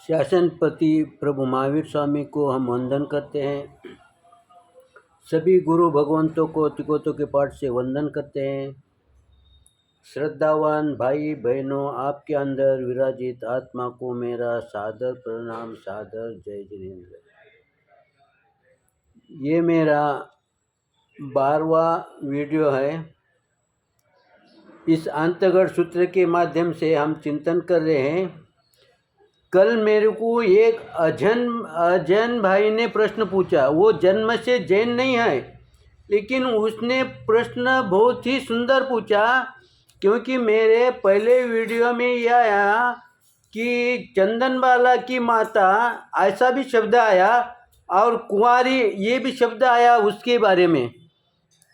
शासनपति प्रभु महावीर स्वामी को हम वंदन करते हैं। सभी गुरु भगवंतों को तिकोतों के पाठ से वंदन करते हैं। श्रद्धावान भाई बहनों, आपके अंदर विराजित आत्मा को मेरा सादर प्रणाम, सादर जय जिनेन्द्र। ये मेरा 12वां वीडियो है। इस अंतर्गत सूत्र के माध्यम से हम चिंतन कर रहे हैं। कल मेरे को एक अजन भाई ने प्रश्न पूछा। वो जन्म से जैन नहीं है, लेकिन उसने प्रश्न बहुत ही सुंदर पूछा, क्योंकि मेरे पहले वीडियो में यह आया कि चंदनबाला की माता ऐसा भी शब्द आया और कुंवारी ये भी शब्द आया उसके बारे में।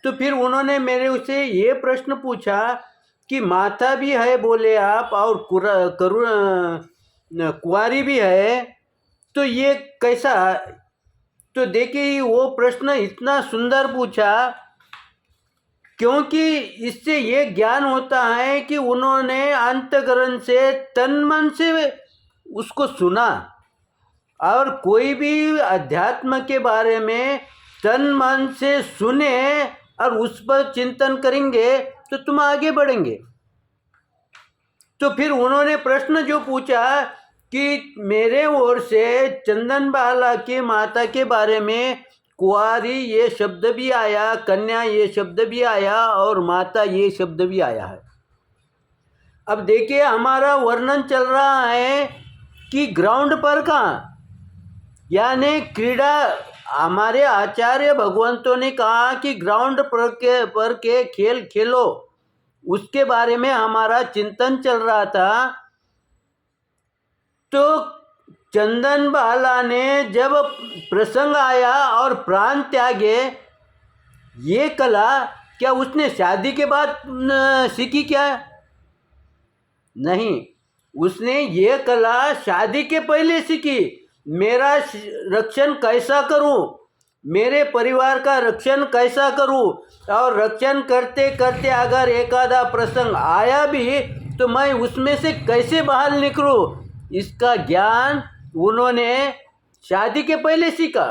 तो फिर उन्होंने मेरे से ये प्रश्न पूछा कि माता भी है बोले आप और कुंवारी भी है, तो ये कैसा? तो देखिए, वो प्रश्न इतना सुंदर पूछा, क्योंकि इससे ये ज्ञान होता है कि उन्होंने अंतःकरण से तन मन से उसको सुना। और कोई भी अध्यात्म के बारे में तन मन से सुने और उस पर चिंतन करेंगे तो तुम आगे बढ़ेंगे। तो फिर उन्होंने प्रश्न जो पूछा कि मेरे ओर से चंदनबाला की माता के बारे में कुंवारी ये शब्द भी आया, कन्या ये शब्द भी आया और माता ये शब्द भी आया है। अब देखिए, हमारा वर्णन चल रहा है कि ग्राउंड पर कहाँ, यानी क्रीड़ा। हमारे आचार्य भगवंतों ने कहा कि ग्राउंड पर के खेल खेलो, उसके बारे में हमारा चिंतन चल रहा था। तो चंदनबाला ने जब प्रसंग आया और प्राण त्यागे, ये कला क्या उसने शादी के बाद सीखी क्या? नहीं, उसने ये कला शादी के पहले सीखी। मेरा रक्षण कैसा करूं, मेरे परिवार का रक्षण कैसा करूं, और रक्षण करते करते अगर एकादा प्रसंग आया भी तो मैं उसमें से कैसे बाहर निकलूं, इसका ज्ञान उन्होंने शादी के पहले सीखा।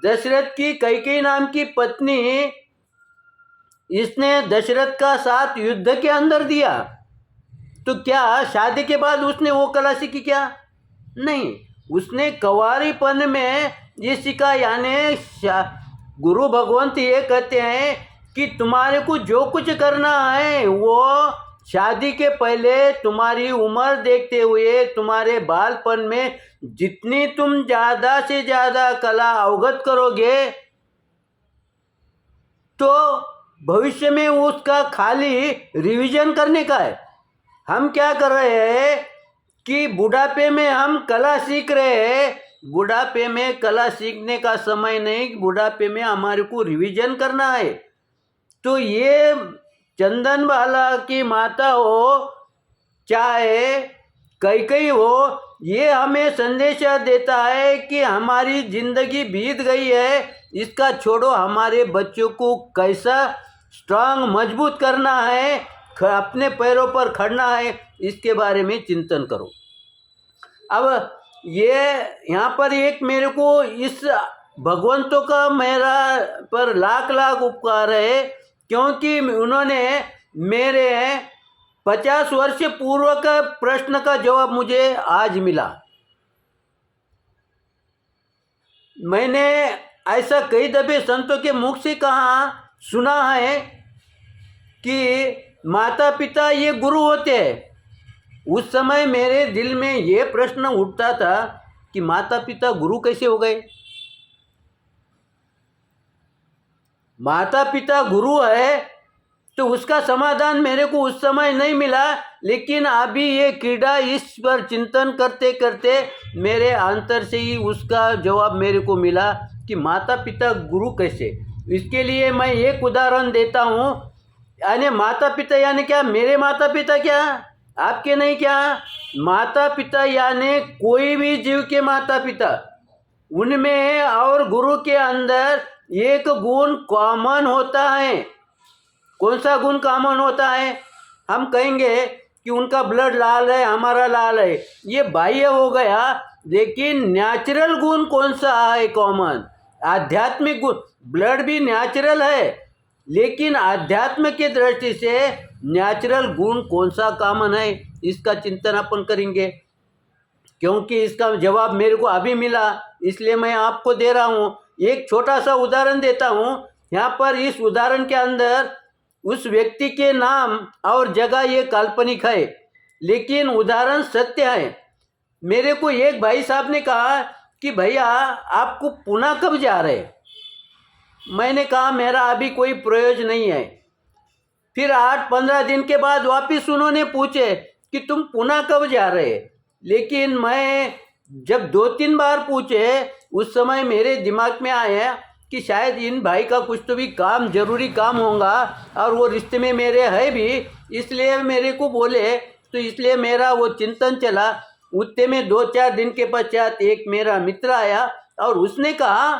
दशरथ की कैकेयी नाम की पत्नी, इसने दशरथ का साथ युद्ध के अंदर दिया, तो क्या शादी के बाद उसने वो कला सीखी क्या? नहीं, उसने कंवारीपन में ये सीखा। यानी गुरु भगवंत ये कहते हैं कि तुम्हारे को जो कुछ करना है वो शादी के पहले तुम्हारी उम्र देखते हुए, तुम्हारे बालपन में जितनी तुम ज़्यादा से ज़्यादा कला अवगत करोगे, तो भविष्य में उसका खाली रिवीजन करने का है। हम क्या कर रहे हैं कि बुढ़ापे में हम कला सीख रहे हैं। बुढ़ापे में कला सीखने का समय नहीं, बुढ़ापे में हमारे को रिवीजन करना है। तो ये चंदनबाला की माता हो चाहे कैकेयी हो, ये हमें संदेश देता है कि हमारी जिंदगी बीत गई है, इसका छोड़ो, हमारे बच्चों को कैसा स्ट्रांग मजबूत करना है, अपने पैरों पर खड़ना है, इसके बारे में चिंतन करो। अब ये यहाँ पर एक मेरे को इस भगवंतों का मेरा पर लाख लाख उपकार है, क्योंकि उन्होंने मेरे 50 वर्ष पूर्व का प्रश्न का जवाब मुझे आज मिला। मैंने ऐसा कई दफे संतों के मुख से कहा सुना है कि माता पिता ये गुरु होते हैं। उस समय मेरे दिल में ये प्रश्न उठता था कि माता पिता गुरु कैसे हो गए? माता पिता गुरु है तो उसका समाधान मेरे को उस समय नहीं मिला, लेकिन अभी ये क्रीड़ा इस पर चिंतन करते करते मेरे अंतर से ही उसका जवाब मेरे को मिला कि माता पिता गुरु कैसे। इसके लिए मैं एक उदाहरण देता हूँ। यानी माता पिता यानी क्या? मेरे माता पिता क्या, आपके नहीं क्या? माता पिता यानी कोई भी जीव के माता पिता, उनमें और गुरु के अंदर एक गुण कॉमन होता है। कौन सा गुण कॉमन होता है? हम कहेंगे कि उनका ब्लड लाल है, हमारा लाल है, ये बाह्य हो गया। लेकिन नेचुरल गुण कौन सा है कॉमन? आध्यात्मिक गुण। ब्लड भी नेचुरल है, लेकिन आध्यात्म की दृष्टि से नेचुरल गुण कौन सा कॉमन है, इसका चिंतन अपन करेंगे। क्योंकि इसका जवाब मेरे को अभी मिला, इसलिए मैं आपको दे रहा हूँ। एक छोटा सा उदाहरण देता हूँ। यहाँ पर इस उदाहरण के अंदर उस व्यक्ति के नाम और जगह ये काल्पनिक है, लेकिन उदाहरण सत्य है। मेरे को एक भाई साहब ने कहा कि भैया आपको पुणे कब जा रहे? मैंने कहा मेरा अभी कोई प्रयोजन नहीं है। फिर 8-15 दिन के बाद वापस उन्होंने पूछे कि तुम पुणे कब जा रहे? लेकिन मैं जब 2-3 बार पूछे, उस समय मेरे दिमाग में आया कि शायद इन भाई का कुछ तो भी काम, जरूरी काम होगा, और वो रिश्ते में मेरे है भी, इसलिए मेरे को बोले। तो इसलिए मेरा वो चिंतन चला। उतने में 2-4 दिन के पश्चात एक मेरा मित्र आया और उसने कहा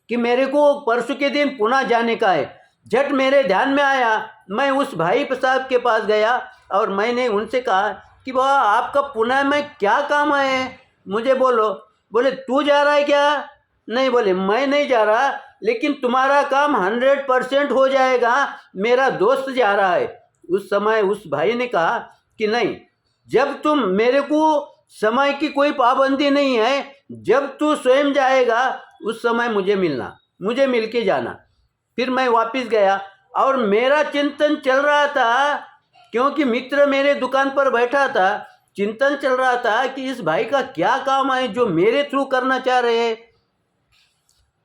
कि मेरे को परसों के दिन पुणे जाने का है। झट मेरे ध्यान में आया, मैं उस भाई साहब के पास गया और मैंने उनसे कहा कि वाह आपका पुणे में क्या काम है, मुझे बोलो। बोले तू जा रहा है क्या? नहीं। बोले मैं नहीं जा रहा, लेकिन तुम्हारा काम 100% हो जाएगा, मेरा दोस्त जा रहा है। उस समय उस भाई ने कहा कि नहीं, जब तुम, मेरे को समय की कोई पाबंदी नहीं है, जब तू स्वयं जाएगा उस समय मुझे मिलना, मुझे मिल के जाना। फिर मैं वापस गया और मेरा चिंतन चल रहा था, क्योंकि मित्र मेरे दुकान पर बैठा था। चिंतन चल रहा था कि इस भाई का क्या काम है जो मेरे थ्रू करना चाह रहे हैं।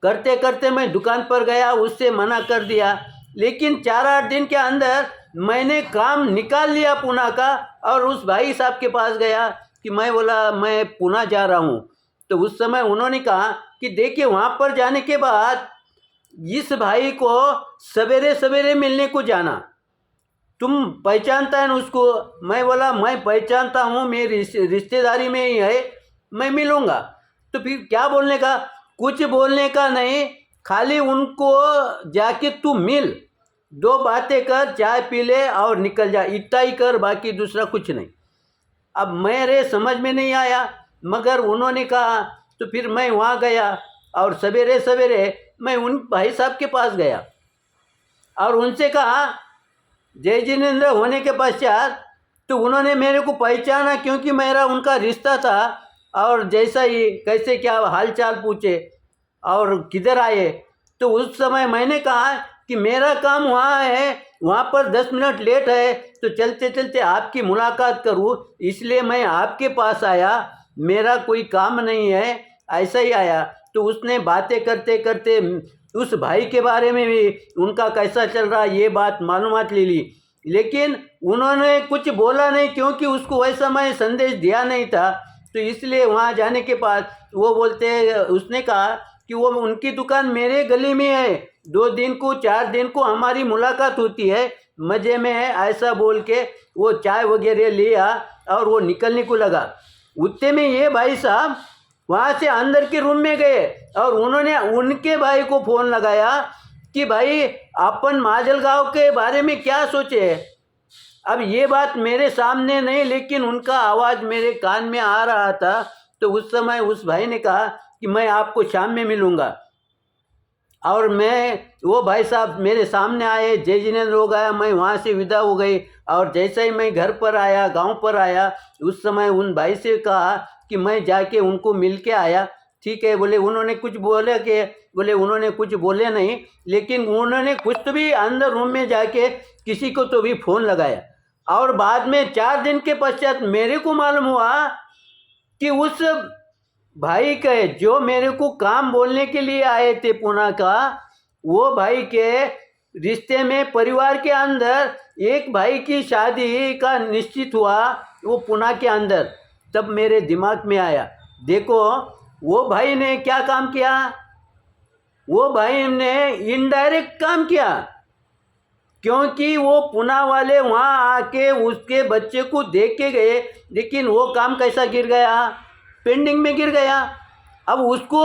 करते करते मैं दुकान पर गया, उससे मना कर दिया, लेकिन 4-8 दिन के अंदर मैंने काम निकाल लिया पुणे का और उस भाई साहब के पास गया कि मैं बोला मैं पुणे जा रहा हूँ। तो उस समय उन्होंने कहा कि देखिए वहाँ पर जाने के बाद इस भाई को सवेरे सवेरे मिलने को जाना, तुम पहचानता है ना उसको? मैं बोला मैं पहचानता हूँ, मेरी रिश्तेदारी में ही है, मैं मिलूँगा। तो फिर क्या बोलने का? कुछ बोलने का नहीं, खाली उनको जाके तू मिल, 2 बातें कर, चाय पी ले और निकल जा, इतना ही कर, बाकी दूसरा कुछ नहीं। अब मेरे समझ में नहीं आया, मगर उन्होंने कहा, तो फिर मैं वहाँ गया और सवेरे सवेरे मैं उन भाई साहब के पास गया और उनसे कहा जय जिनेंद्र होने के पश्चात। तो उन्होंने मेरे को पहचाना, क्योंकि मेरा उनका रिश्ता था, और जैसा ही कैसे क्या हाल चाल पूछे और किधर आए। तो उस समय मैंने कहा कि मेरा काम वहाँ है, वहाँ पर 10 मिनट लेट है, तो चलते चलते आपकी मुलाकात करूँ, इसलिए मैं आपके पास आया, मेरा कोई काम नहीं है, ऐसा ही आया। तो उसने बातें करते करते उस भाई के बारे में भी, उनका कैसा चल रहा ये बात मालूमात ले ली, लेकिन उन्होंने कुछ बोला नहीं, क्योंकि उसको वैसा मैं संदेश दिया नहीं था। तो इसलिए वहाँ जाने के बाद वो बोलते, उसने कहा कि वो उनकी दुकान मेरे गली में है, 2 दिन को 4 दिन को हमारी मुलाकात होती है, मज़े में है, ऐसा बोल के वो चाय वगैरह लिया और वो निकलने को लगा। उतने में ये भाई साहब वहाँ से अंदर के रूम में गए और उन्होंने उनके भाई को फ़ोन लगाया कि भाई अपन माजलगांव के बारे में क्या सोचे। अब ये बात मेरे सामने नहीं, लेकिन उनका आवाज़ मेरे कान में आ रहा था। तो उस समय उस भाई ने कहा कि मैं आपको शाम में मिलूँगा, और वो भाई साहब मेरे सामने आए, जय जिनेंद्र हो गया, मैं वहाँ से विदा हो गई। और जैसे ही मैं घर पर आया, गांव पर आया, उस समय उन भाई से कहा कि मैं जाके उनको मिल के आया। ठीक है बोले, उन्होंने कुछ बोले कि बोले उन्होंने कुछ बोले नहीं, लेकिन उन्होंने कुछ तो भी अंदर रूम में जाके किसी को तो भी फ़ोन लगाया। और बाद में 4 दिन के पश्चात मेरे को मालूम हुआ कि उस भाई के, जो मेरे को काम बोलने के लिए आए थे पुणे का, वो भाई के रिश्ते में, परिवार के अंदर एक भाई की शादी का निश्चित हुआ, वो पुणे के अंदर। तब मेरे दिमाग में आया, देखो वो भाई ने क्या काम किया, वो भाई ने इनडायरेक्ट काम किया, क्योंकि वो पुणे वाले वहाँ आके उसके बच्चे को देख के गए, लेकिन वो काम कैसा गिर गया, पेंडिंग में गिर गया। अब उसको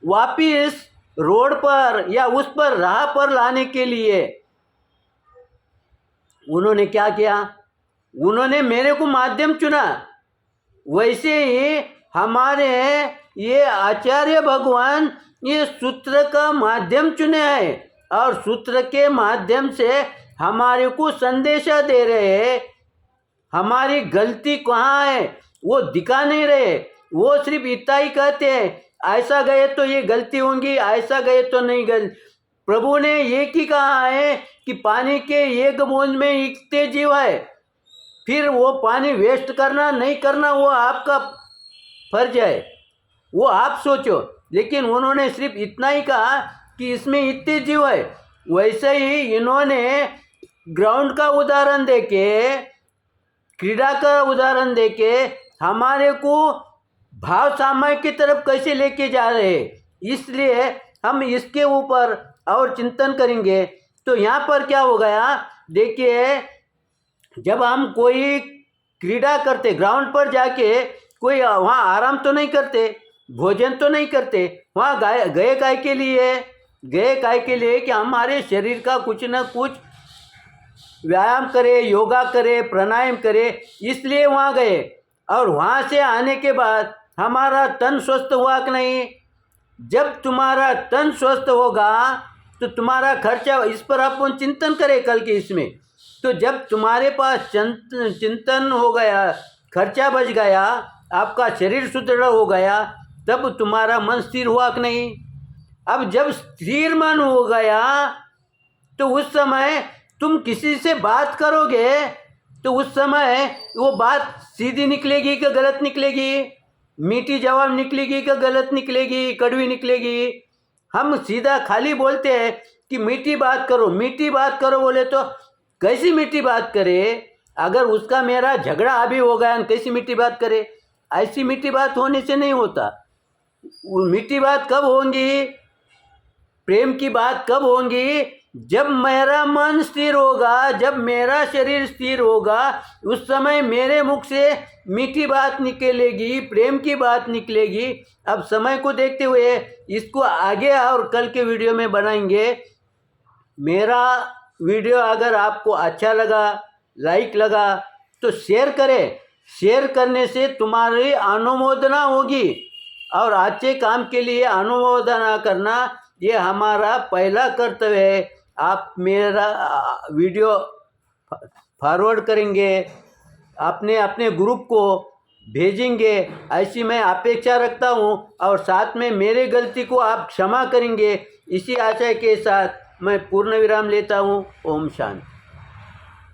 वापिस रोड पर या उस पर राह पर लाने के लिए उन्होंने क्या किया, उन्होंने मेरे को माध्यम चुना, वैसे ही हमारे ये आचार्य भगवान ये सूत्र का माध्यम चुने हैं और सूत्र के माध्यम से हमारे को संदेशा दे रहे हैं। हमारी गलती कहाँ है वो दिखा नहीं रहे, वो सिर्फ इतना ही कहते हैं ऐसा गए तो ये गलती होंगी, ऐसा गए तो नहीं गलती। प्रभु ने ये ही कहा है कि पानी के एक बूंद में इतने जीव है, फिर वो पानी वेस्ट करना नहीं करना वो आपका फर्ज है, वो आप सोचो। लेकिन उन्होंने सिर्फ इतना ही कहा कि इसमें इतने जीव है। वैसे ही इन्होंने ग्राउंड का उदाहरण देके, क्रीड़ा का उदाहरण देके हमारे को भाव सामय की तरफ कैसे लेके जा रहे हैं। इसलिए हम इसके ऊपर और चिंतन करेंगे। तो यहाँ पर क्या हो गया, देखिए जब हम कोई क्रीड़ा करते, ग्राउंड पर जाके कोई वहाँ आराम तो नहीं करते, भोजन तो नहीं करते, वहाँ गए काय के लिए, गए काय के लिए कि हमारे शरीर का कुछ न कुछ व्यायाम करे, योगा करे, प्राणायाम करे, इसलिए वहाँ गए। और वहाँ से आने के बाद हमारा तन स्वस्थ हुआ कि नहीं। जब तुम्हारा तन स्वस्थ होगा तो तुम्हारा खर्चा, इस पर अपन चिंतन करें कल के इसमें। तो जब तुम्हारे पास चिंतन हो गया, खर्चा बच गया, आपका शरीर सुदृढ़ हो गया, तब तुम्हारा मन स्थिर हुआ कि नहीं। अब जब स्थिर मन हो गया तो उस समय तुम किसी से बात करोगे तो उस समय वो बात सीधी निकलेगी कि गलत निकलेगी, मीठी जवाब निकलेगी कि गलत निकलेगी, कड़वी निकलेगी। हम सीधा खाली बोलते हैं कि मीठी बात करो, मीठी बात करो, बोले तो कैसी मीठी बात करे। अगर उसका मेरा झगड़ा अभी हो गया, कैसी मीठी बात करे। ऐसी मीठी बात होने से नहीं होता। वो मीठी बात कब होंगी, प्रेम की बात कब होंगी, जब मेरा मन स्थिर होगा, जब मेरा शरीर स्थिर होगा, उस समय मेरे मुख से मीठी बात निकलेगी, प्रेम की बात निकलेगी। अब समय को देखते हुए इसको आगे और कल के वीडियो में बनाएंगे। मेरा वीडियो अगर आपको अच्छा लगा, लाइक लगा तो शेयर करें। शेयर करने से तुम्हारी अनुमोदना होगी और अच्छे काम के लिए अनुमोदना करना ये हमारा पहला कर्तव्य है। आप मेरा वीडियो फॉरवर्ड करेंगे, अपने अपने ग्रुप को भेजेंगे, ऐसी मैं अपेक्षा रखता हूँ। और साथ में मेरे गलती को आप क्षमा करेंगे, इसी आशय के साथ मैं पूर्ण विराम लेता हूँ। ओम शांति।